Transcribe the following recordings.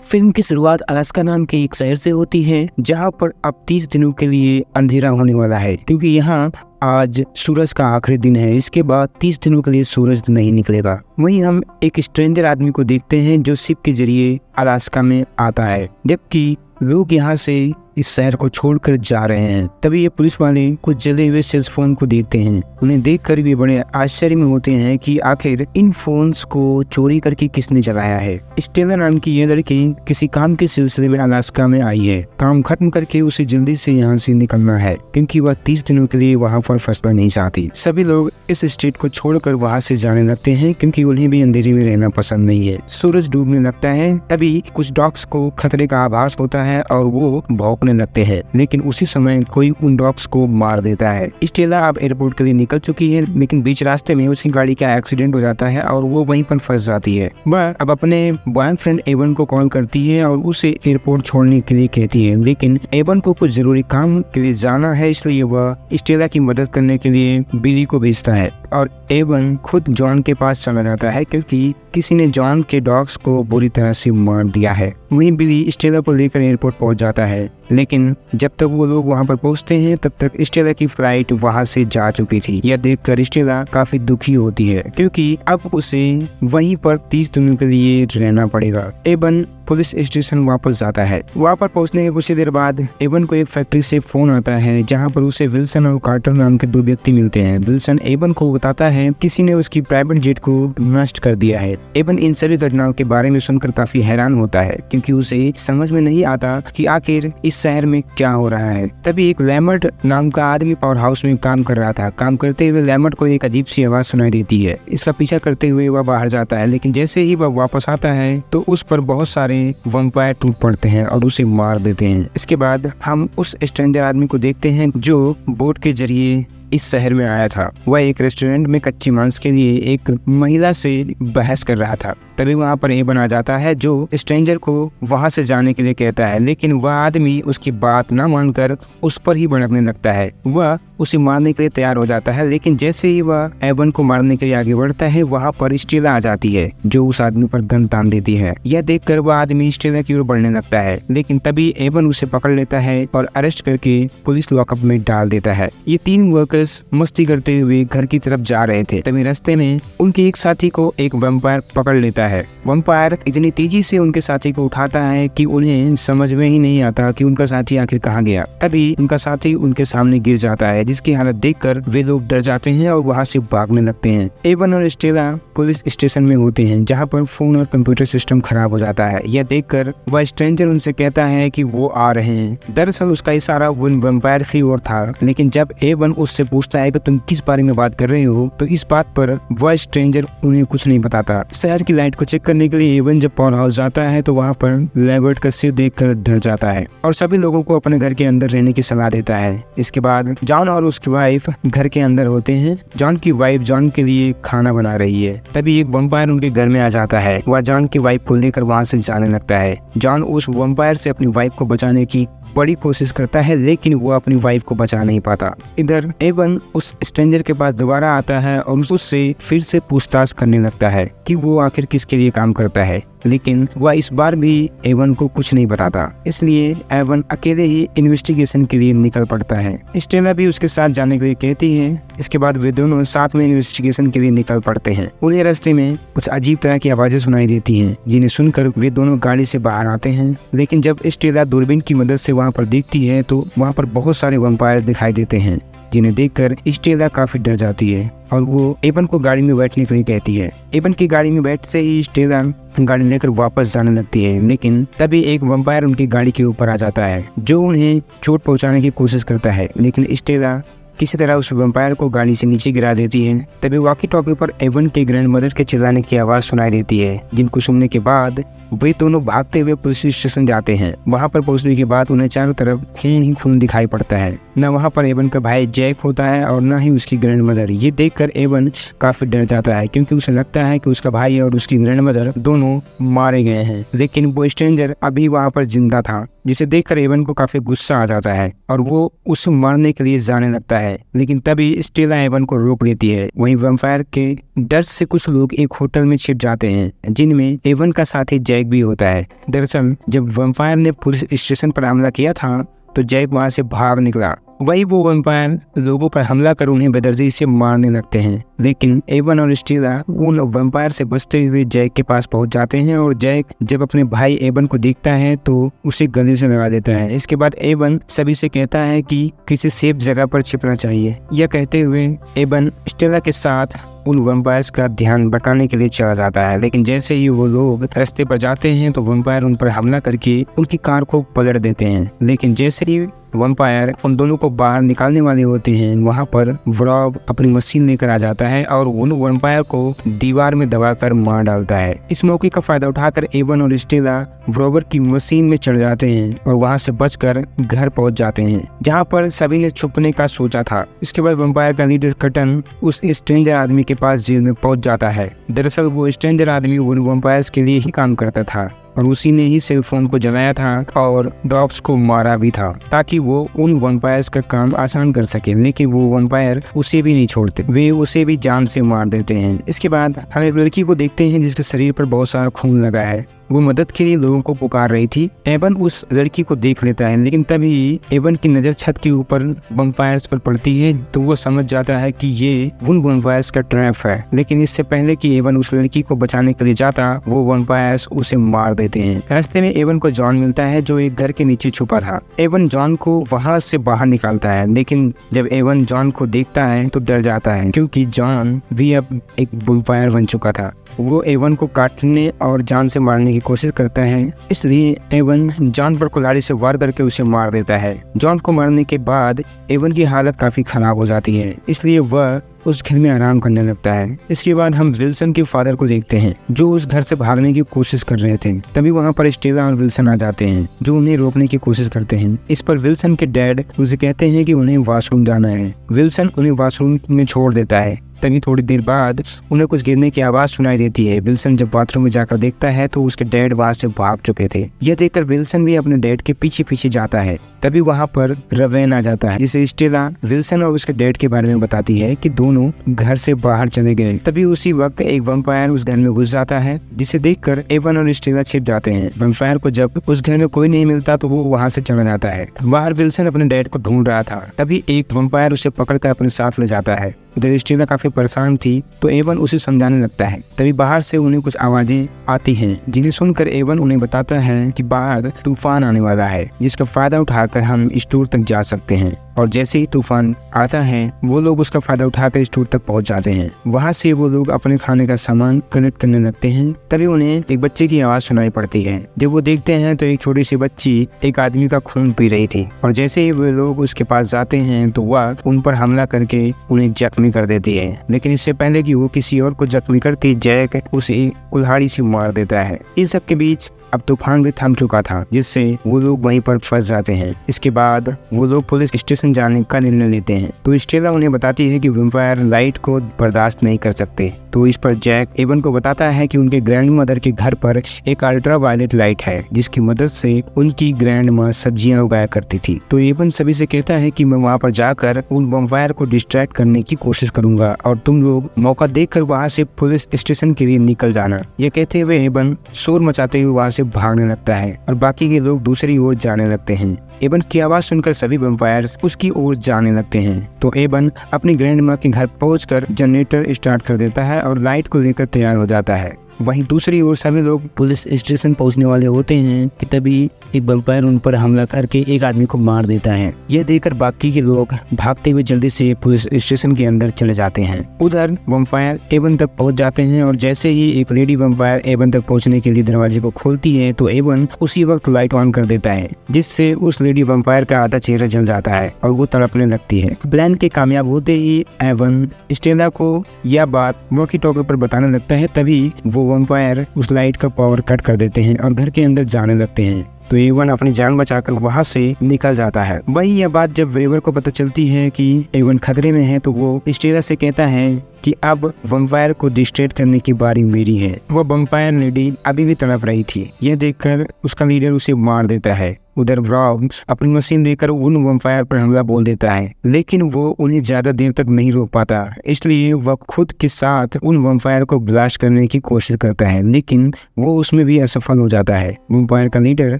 Film की शुरुआत Alaska नाम के एक शहर से होती है जहां पर अब 30 दिनों के लिए अंधेरा होने वाला है, क्योंकि यहाँ आज सूरज का आखिरी दिन है। इसके बाद 30 दिनों के लिए सूरज नहीं निकलेगा। वहीं हम एक स्ट्रेंजर आदमी को देखते हैं जो शिप के जरिए अलास्का में आता है, जबकि लोग यहाँ से इस शहर को छोड़कर जा रहे हैं। तभी ये पुलिस वाले कुछ जले हुए सेल फोन को देखते हैं। उन्हें देखकर भी बड़े आश्चर्य में होते हैं कि आखिर इन फोन्स को चोरी करके किसने जलाया है। स्टेला नाम की ये लड़की किसी काम के सिलसिले में अलास्का में आई है। काम खत्म करके उसे जल्दी से यहाँ से निकलना है, क्योंकि वह 30 दिनों के लिए वहाँ पर फंसना नहीं चाहती। सभी लोग इस स्टेट को छोड़कर वहाँ से जाने लगते हैं, क्योंकि उन्हें भी अंधेरे में रहना पसंद नहीं है। सूरज डूबने लगता है। तभी कुछ डॉग्स को खतरे का आभास होता है और वो भौंकने लगते हैं, लेकिन उसी समय कोई उन डॉग्स को मार देता है। स्टेला अब एयरपोर्ट के लिए निकल चुकी है, लेकिन बीच रास्ते में उसकी गाड़ी का एक्सीडेंट हो जाता है और वो वहीं पर फंस जाती है। वह अब अपने बॉयफ्रेंड एवन को कॉल करती है और उसे एयरपोर्ट छोड़ने के लिए कहती है, लेकिन एवन को कुछ जरूरी काम के लिए जाना है, इसलिए वह स्टेला की मदद करने के लिए बिली को भेजता है और एवन खुद जॉन के पास चला जाता है, क्योंकि किसी ने जॉन के डॉग्स को बुरी तरह से मार दिया है। वहीं बिली स्टेला को लेकर एयरपोर्ट पहुंच जाता है, लेकिन जब तक वो लोग वहां पर पहुंचते हैं तब तक स्टेला की फ्लाइट वहां से जा चुकी थी। यह देखकर स्टेला काफी दुखी होती है, क्योंकि अब उसे वहीं पर 30 दिनों के लिए रहना पड़ेगा। एवन पुलिस स्टेशन वापस जाता है। वहां पर पहुंचने के कुछ देर बाद एवन को एक फैक्ट्री से फोन आता है, जहां पर उसे विल्सन और कार्टर नाम के 2 व्यक्ति मिलते हैं। विल्सन एवन को बताता है किसी ने उसकी प्राइवेट जेट को नष्ट कर दिया है। एवन इन सभी घटनाओं के बारे में सुनकर काफी हैरान होता है, क्योंकि उसे समझ में नहीं आता कि आखिर इस शहर में क्या हो रहा है। तभी एक लैमर्ट नाम का आदमी पावर हाउस में काम कर रहा था। काम करते हुए लैमर्ट को एक अजीब सी आवाज सुनाई देती है। इसका पीछा करते हुए वह बाहर जाता है, लेकिन जैसे ही वह वापस आता है तो उस पर बहुत सारे वैम्पायर टूट पड़ते हैं और उसे मार देते हैं। इसके बाद हम उस स्ट्रेंजर आदमी को देखते हैं जो बोट के जरिए इस शहर में आया था। वह एक रेस्टोरेंट में कच्ची मांस के लिए एक महिला से बहस कर रहा था। तभी वहाँ पर एवन आ जाता है, जो स्ट्रेंजर को वहाँ से जाने के लिए कहता है, लेकिन वह आदमी उसकी बात न मानकर उस पर ही भड़कने लगता है। वह उसे मारने के लिए तैयार हो जाता है, लेकिन जैसे ही वह एवन को मारने के लिए आगे बढ़ता है, वहाँ पर स्टेला आ जाती है, जो उस आदमी पर गन तान देती है। यह देखकर वह आदमी स्टेला की ओर बढ़ने लगता है, लेकिन तभी एवन उसे पकड़ लेता है और अरेस्ट करके पुलिस लॉकअप में डाल देता है। ये 3 वर्कर्स मस्ती करते हुए घर की तरफ जा रहे थे। तभी रास्ते में उनके एक साथी को एक वैम्पायर पकड़ लेता है। वैम्पायर इतनी तेजी से उनके साथी को उठाता है कि उन्हें समझ में ही नहीं आता कि उनका साथी आखिर कहाँ गया। तभी उनका साथी उनके सामने गिर जाता है, जिसकी हालत देखकर वे लोग डर जाते हैं और वहाँ से भागने लगते हैं। एवन और स्टेला पुलिस स्टेशन में होते हैं, जहाँ पर फोन और कंप्यूटर सिस्टम खराब हो जाता है। यह देखकर वह स्ट्रेंजर उनसे कहता है कि वो आ रहे हैं। दरअसल उसका इशारा उन वैम्पायर की ओर था, लेकिन जब एवन उससे पूछता है कि तुम किस बारे में बात कर रहे हो, तो इस बात पर वह स्ट्रेंजर उन्हें कुछ नहीं बताता। शहर की लाइट को चेक करने के लिए एवन जब पावर हाउस जाता है तो वहाँ पर लैबर्ट का सिर देखकर डर जाता है और सभी लोगों को अपने घर के अंदर रहने की सलाह देता है। इसके बाद जॉन और उसकी वाइफ घर के अंदर होते हैं। जॉन की वाइफ जॉन के लिए खाना बना रही है। तभी एक वैम्पायर उनके घर में आ जाता है। वह जॉन की वाइफ को लेकर वहाँ से जाने लगता है। जॉन उस वैम्पायर से अपनी वाइफ को बचाने की बड़ी कोशिश करता है, लेकिन वो अपनी वाइफ को बचा नहीं पाता। इधर एवन उस स्ट्रेंजर के पास दोबारा आता है और उससे फिर से पूछताछ करने लगता है कि वो आखिर किसके लिए काम करता है, लेकिन वह इस बार भी एवन को कुछ नहीं बताता। इसलिए एवन अकेले ही इन्वेस्टिगेशन के लिए निकल पड़ता है। स्टेला भी उसके साथ जाने के लिए कहती है। इसके बाद वे दोनों साथ में इन्वेस्टिगेशन के लिए निकल पड़ते हैं। उन्हें रास्ते में कुछ अजीब तरह की आवाजें सुनाई देती हैं, जिन्हें सुनकर वे दोनों गाड़ी से बाहर आते हैं। लेकिन जब स्टेला दूरबीन की मदद से वहाँ पर देखती है तो वहाँ पर बहुत सारे वैम्पायर दिखाई देते हैं, जिन्हें देखकर स्टेला काफी डर जाती है और वो एवन को गाड़ी में बैठने के लिए कहती है। एवन की गाड़ी में बैठते ही स्टेला गाड़ी लेकर वापस जाने लगती है, लेकिन तभी एक वैम्पायर उनकी गाड़ी के ऊपर आ जाता है, जो उन्हें चोट पहुंचाने की कोशिश करता है, लेकिन स्टेला किसी तरह उस वैम्पायर को गाड़ी से नीचे गिरा देती है। तभी वॉकी टॉकी पर एवन के ग्रैंडमदर के चिल्लाने की आवाज सुनाई देती है, जिनको सुनने के बाद वे दोनों भागते हुए पुलिस स्टेशन जाते हैं। वहां पर पहुंचने के बाद उन्हें चारों तरफ खून ही खून दिखाई पड़ता है। न वहाँ पर एवन का भाई जैक होता है और न ही उसकी ग्रैंड मदर। ये देखकर एवन काफी डर जाता है क्योंकि उसे लगता है कि उसका भाई और उसकी ग्रैंड मदर दोनों मारे गए हैं, लेकिन वो स्ट्रेंजर अभी वहाँ पर जिंदा था, जिसे देखकर एवन को काफी गुस्सा आ जाता है और वो उसे मारने के लिए जाने लगता है, लेकिन तभी स्टेला एवन को रोक लेती है। वहीं वैम्पायर के डर से कुछ लोग एक होटल में छिप जाते हैं जिनमें एवन का साथी जैक भी होता है। दरअसल जब वैम्पायर ने पुलिस स्टेशन पर हमला किया था तो जैक वहां से भाग निकला। वही वो वैम्पायर लोगों पर हमला कर उन्हें बेदर्दी से मारने लगते हैं, लेकिन एवन और स्टेला उन वैम्पायर से बचते हुए जैक के पास पहुंच जाते हैं और जैक जब अपने भाई एवन को देखता है तो उसे गले से लगा देता है। इसके बाद एवन सभी से कहता है कि किसी सेफ जगह पर छिपना चाहिए। यह कहते हुए एवन स्टेला के साथ उन वैम्पायर्स का ध्यान भटकाने के लिए चला जाता है, लेकिन जैसे ही वो लोग रास्ते पर जाते हैं तो वैम्पायर उन पर हमला करके उनकी कार को पलट देते हैं। लेकिन जैसे ही वैम्पायर उन दोनों को बाहर निकालने वाले होते हैं, वहाँ पर व्रॉब अपनी मशीन लेकर आ जाता है और उन वैम्पायर को दीवार में दबाकर मार डालता है। इस मौके का फायदा उठाकर एवन और स्टेला व्रॉबर की मशीन में चढ़ जाते हैं और वहाँ से बचकर घर पहुँच जाते हैं, जहाँ पर सभी ने छुपने का सोचा था। इसके बाद वैम्पायर का लीडर कटन उस स्ट्रेंजर आदमी के पास जेल में पहुँच जाता है। दरअसल वो स्ट्रेंजर आदमी उन वैम्पायर्स के लिए ही काम करता था और उसी ने ही सेल फोन को जलाया था और डॉग्स को मारा भी था ताकि वो उन वैम्पायर्स का काम आसान कर सके, लेकिन वो वैम्पायर उसे भी नहीं छोड़ते, वे उसे भी जान से मार देते हैं। इसके बाद हम एक लड़की को देखते हैं जिसके शरीर पर बहुत सारा खून लगा है। वो मदद के लिए लोगों को पुकार रही थी। एवन उस लड़की को देख लेता है, लेकिन तभी एवन की नजर छत के ऊपर वैम्पायर्स पर पड़ती है तो वो समझ जाता है कि ये उन वैम्पायर्स का ट्रैप है। लेकिन इससे पहले कि एवन उस लड़की को बचाने के लिए जाता, वो वैम्पायर्स उसे मार देते हैं। रास्ते में एवन को जॉन मिलता है जो एक घर के नीचे छुपा था। एवन जॉन को वहां से बाहर निकालता है, लेकिन जब एवन जॉन को देखता है तो डर जाता है क्योंकि जॉन भी अब एक वैम्पायर बन चुका था। वो एवन को काटने और जान से मारने की कोशिश करता है, इसलिए एवन जॉन पर कुल्हाड़ी से वार करके उसे मार देता है। जॉन को मारने के बाद एवन की हालत काफी खराब हो जाती है, इसलिए वह उस घर में आराम करने लगता है। इसके बाद हम विल्सन के फादर को देखते हैं जो उस घर से भागने की कोशिश कर रहे थे। तभी वहाँ पर स्टेला और विल्सन आ जाते हैं जो उन्हें रोकने की कोशिश करते हैं। इस पर विल्सन के डैड उसे कहते हैं कि उन्हें वॉशरूम जाना है। विल्सन उन्हें वॉशरूम में छोड़ देता है। तभी थोड़ी देर बाद उन्हें कुछ गिरने की आवाज सुनाई देती है। विल्सन जब बाथरूम में जाकर देखता है तो उसके डैड वहां से भाग चुके थे। यह देखकर विल्सन भी अपने डैड के पीछे पीछे जाता है। तभी वहां पर रवेन आ जाता है जिसे स्टेला विल्सन और उसके डैड के बारे में बताती है कि दोनों घर से बाहर चले गए। तभी उसी वक्त एक वैम्पायर उस घर में घुस जाता है, जिसे देखकर एवन और स्टेला छिप जाते हैं। वैम्पायर को जब उस घर में कोई नहीं मिलता तो वो वहां से चला जाता है। बाहर विल्सन अपने डैड को ढूंढ रहा था, तभी एक वैम्पायर उसे पकड़कर अपने साथ ले जाता है। उधर स्टेला काफी परेशान थी तो एवन उसे समझाने लगता है। तभी बाहर से उन्हें कुछ आवाजें आती हैं, जिन्हें सुनकर एवन उन्हें बताता है कि बाहर तूफान आने वाला है, जिसका फायदा उठाकर हम स्टोर तक जा सकते हैं। और जैसे ही तूफान आता है वो लोग उसका फायदा उठाकर स्टोर तक पहुंच जाते हैं। वहां से वो लोग अपने खाने का सामान कलेक्ट करने लगते हैं। तभी उन्हें एक बच्चे की आवाज सुनाई पड़ती है। जब वो देखते हैं तो एक छोटी सी बच्ची एक आदमी का खून पी रही थी और जैसे ही वो लोग उसके पास जाते हैं तो वह उन पर हमला करके उन्हें जख्मी कर देती है। लेकिन इससे पहले कि वो किसी और को जख्मी करती, जैक उसे कुल्हाड़ी से मार देता है। इन सब के बीच अब तूफान भी थम चुका था, जिससे वो लोग वहीं पर फंस जाते हैं। इसके बाद वो लोग पुलिस स्टेशन जाने का निर्णय लेते हैं तो स्टेला उन्हें बताती है कि वैम्पायर लाइट को बर्दाश्त नहीं कर सकते। तो इस पर जैक एवन को बताता है कि उनके ग्रैंड मदर के घर पर एक अल्ट्रा वायलेट लाइट है, जिसकी मदद से उनकी ग्रैंड माँ सब्जियां उगाया करती थी। तो एवन सभी से कहता है कि मैं वहाँ पर जाकर उन वैम्पायर को डिस्ट्रैक्ट करने की कोशिश करूंगा और तुम लोग मौका देखकर वहाँ से पुलिस स्टेशन के लिए निकल जाना। ये कहते हुए एवन शोर मचाते हुए वहाँ से भागने लगता है और बाकी के लोग दूसरी ओर जाने लगते हैं। एवन की आवाज सुनकर सभी वैम्पायर्स उसकी ओर जाने लगते हैं। तो एवन अपनी ग्रैंड माँ के घर पहुंचकर जनरेटर स्टार्ट कर देता है और लाइट को लेकर तैयार हो जाता है। वहीं दूसरी ओर सभी लोग पुलिस स्टेशन पहुंचने वाले होते हैं कि तभी एक वैम्पायर उन पर हमला करके एक आदमी को मार देता है। यह देखकर बाकी के लोग भागते हुए जल्दी से पुलिस स्टेशन के अंदर चले जाते हैं। उधर वैम्पायर एवन तक पहुंच जाते हैं और जैसे ही एक लेडी वैम्पायर एवन तक पहुंचने के लिए दरवाजे को खोलती है तो एवन उसी वक्त लाइट ऑन कर देता है, जिससे उस लेडी वैम्पायर का आधा चेहरा जल जाता है और वो तड़पने लगती है। प्लान के कामयाब होते ही एवन स्टेला को यह बात वॉकी टॉकी पर बताने लगता है। तभी वो वैम्पायर उस लाइट का पावर कट कर देते हैं और घर के अंदर जाने लगते हैं। तो एवन अपनी जान बचाकर वहाँ से निकल जाता है। वही यह बात जब वेवर को पता चलती है कि एवन खतरे में है तो वो स्टेला से कहता है कि अब वैम्पायर को डिस्ट्रैक्ट करने की बारी मेरी है। वो वैम्पायर लेडी अभी भी तड़प रही थी। यह देखकर उसका लीडर उसे मार देता है। उधर ब्राउन अपनी मशीन लेकर उन वैम्पायर पर हमला बोल देता है, लेकिन वो उन्हें ज्यादा देर तक नहीं रोक पाता। इसलिए वह खुद के साथ उन वैम्पायर को ब्लास्ट करने की कोशिश करता है, लेकिन वो उसमें भी असफल हो जाता है। वैम्पायर का लीडर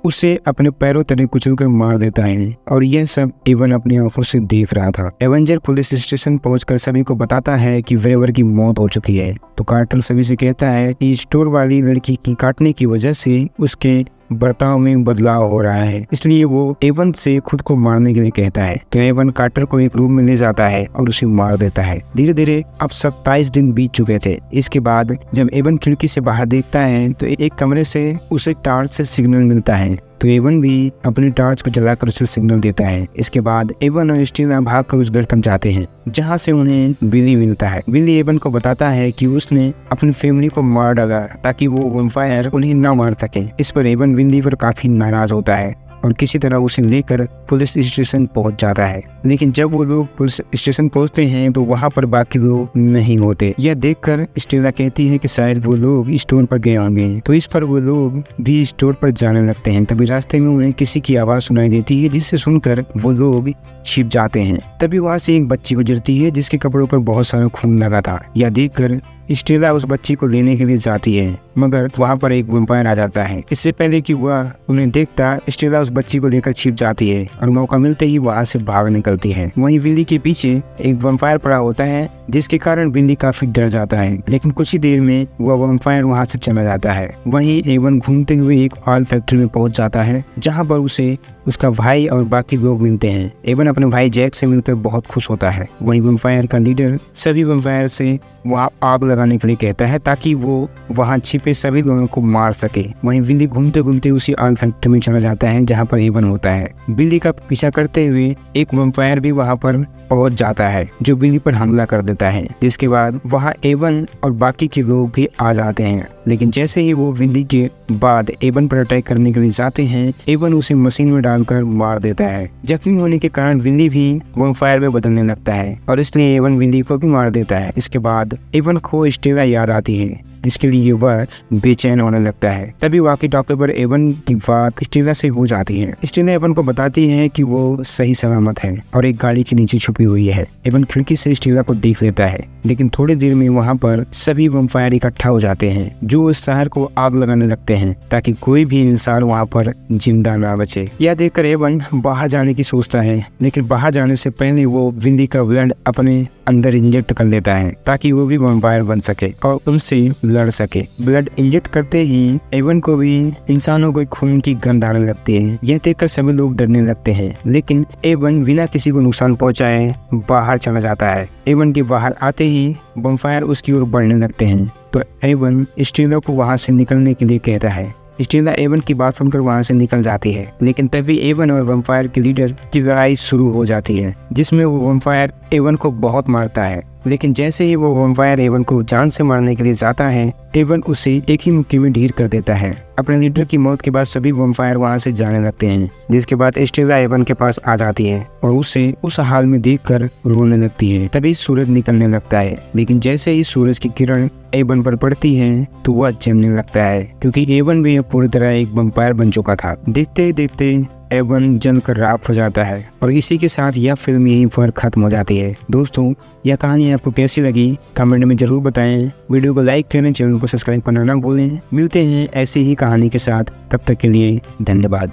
उसे अपने पैरों तले कुचलकर मार देता है और यह सब एवन अपनी आंखों से देख रहा था। एवेंजर पुलिस स्टेशन पहुंचकर सभी को बताता है कि वेवर की मौत हो चुकी है। तो कार्टर सभी से कहता है कि स्टोर वाली लड़की की काटने की वजह से उसके बर्ताव में बदलाव हो रहा है, इसलिए वो एवन से खुद को मारने के लिए कहता है। तो एवन कार्टर को एक रूम में ले जाता है और उसे मार देता है। धीरे धीरे अब 27 दिन बीत चुके थे। इसके बाद जब एवन खिड़की से बाहर देखता है तो एक कमरे से उसे टार्च से सिग्नल मिलता है। तो एवन भी अपनी टार्च को जलाकर उसे सिग्नल देता है। इसके बाद एवन और स्टीला भागकर उस घर तक जाते हैं जहां से उन्हें बिली मिलता है। बिली एवन को बताता है कि उसने अपनी फैमिली को मार डाला ताकि वो वैम्पायर उन्हें ना मार सके। इस पर एवन बिली पर काफी नाराज होता है और किसी तरह उसे लेकर पुलिस स्टेशन पहुंच जाता है। लेकिन जब वो लोग पुलिस स्टेशन पहुंचते हैं तो वहां पर बाकी लोग नहीं होते। यह देखकर स्टेला कहती है कि शायद वो लोग स्टोर पर गए होंगे। तो इस पर वो लोग भी स्टोर पर जाने लगते हैं। तभी रास्ते में उन्हें किसी की आवाज सुनाई देती है, जिसे सुनकर वो लोग छिप जाते हैं। तभी वहां से एक बच्ची गुजरती है जिसके कपड़ों पर बहुत सारा खून लगा था। यह देखकर स्टेला उस बच्ची को लेने के लिए जाती है, मगर वहां पर एक वैम्पायर आ जाता है। इससे पहले कि वह उन्हें देखता, स्टेला उस बच्ची को लेकर छिप जाती है और मौका मिलते ही वहां से भाग निकलती है। वहीं बिल्ली के पीछे एक वैम्पायर पड़ा होता है, जिसके कारण बिल्ली काफी डर जाता है। लेकिन कुछ ही देर में वह वैम्पायर वहां से चला जाता है। वहीं एवन घूमते हुए एक ऑयल फैक्ट्री में पहुंच जाता है, जहां पर उसे उसका भाई और बाकी लोग मिलते हैं। एवन अपने भाई जैक से मिलकर बहुत खुश होता है। वहीं वैम्पायर का लीडर सभी वैम्पायर से वहां आग लगाने के लिए कहता है ताकि वो वहां छिपे सभी लोगों को मार सके। वहीं बिल्ली घूमते घूमते उसी ऑयल फैक्ट्री में चला जाता है जहां पर एवन होता है। बिल्ली का पीछा करते हुए एक वैम्पायर भी वहां पर पहुंच जाता है, जो बिल्ली पर हमला कर देता है। जिसके बाद वहां एवन और बाकी के लोग भी आ जाते हैं। लेकिन जैसे ही वो बिल्ली के बाद एवन पर अटैक करने के लिए जाते हैं, एवन उसे मशीन में डालकर मार देता है। जख्मी होने के कारण बिल्ली भी वैम्पायर में बदलने लगता है और इसलिए एवन बिल्ली को भी मार देता है। इसके बाद एवन को स्टेला याद आती है, जिसके लिए वह बेचैन होने लगता है। तभी वॉकी टॉकी पर एवन की बात स्टेला से हो जाती है। स्टेला एवन को बताती है कि वो सही सलामत है और एक गाड़ी के नीचे छुपी हुई है। एवन खिड़की से स्टेला को देख लेता है, लेकिन थोड़ी देर में वहां पर सभी वैम्पायर इकट्ठा हो जाते हैं, जो उस शहर को आग लगाने लगते हैं ताकि कोई भी इंसान वहां पर जिंदा ना बचे। यह देखकर एवन बाहर जाने की सोचता है, लेकिन बाहर जाने से पहले वो बिल्ली का ब्लड अपने अंदर इंजेक्ट कर लेता है ताकि वो भी वैम्पायर बन सके और उनसे लड़ सके। ब्लड इंजेक्ट करते ही एवन को भी इंसानों को खून की गंध आने लगती है। यह देखकर सभी लोग डरने लगते हैं, लेकिन एवन बिना किसी को नुकसान पहुंचाए बाहर चला जाता है। एवन के बाहर आते ही वैम्पायर उसकी ओर बढ़ने लगते हैं, तो एवन स्टेला को वहां से निकलने के लिए कहता है। स्टेला एवन की बात सुनकर वहां से निकल जाती है, लेकिन तभी एवन और वैम्पायर के लीडर की लड़ाई शुरू हो जाती है, जिसमें वो वैम्पायर एवन को बहुत मारता है। लेकिन जैसे ही वो वैम्पायर एवन को जान से मारने के लिए जाता है, एवन उसे एक ही मुक्के में ढीर कर देता है। अपने लीडर की मौत के बाद सभी वैम्पायर वहां से जाने लगते हैं, जिसके बाद स्टेला एवन के पास आ जाती है और उसे उस हाल में देखकर रोने लगती है। तभी सूरज निकलने लगता है, लेकिन जैसे ही सूरज की किरण एवन पर पड़ती है तो वह जमने लगता है, क्योंकि एवन भी पूरी तरह एक वैम्पायर बन चुका था। देखते देखते एवन जलकर राख हो जाता है और इसी के साथ यह फिल्म यहीं पर खत्म हो जाती है। दोस्तों, यह कहानी आपको कैसी लगी कमेंट में जरूर बताएं। वीडियो को लाइक करें, चैनल को सब्सक्राइब करना ना भूलें। मिलते हैं ऐसी ही कहानी के साथ, तब तक के लिए धन्यवाद।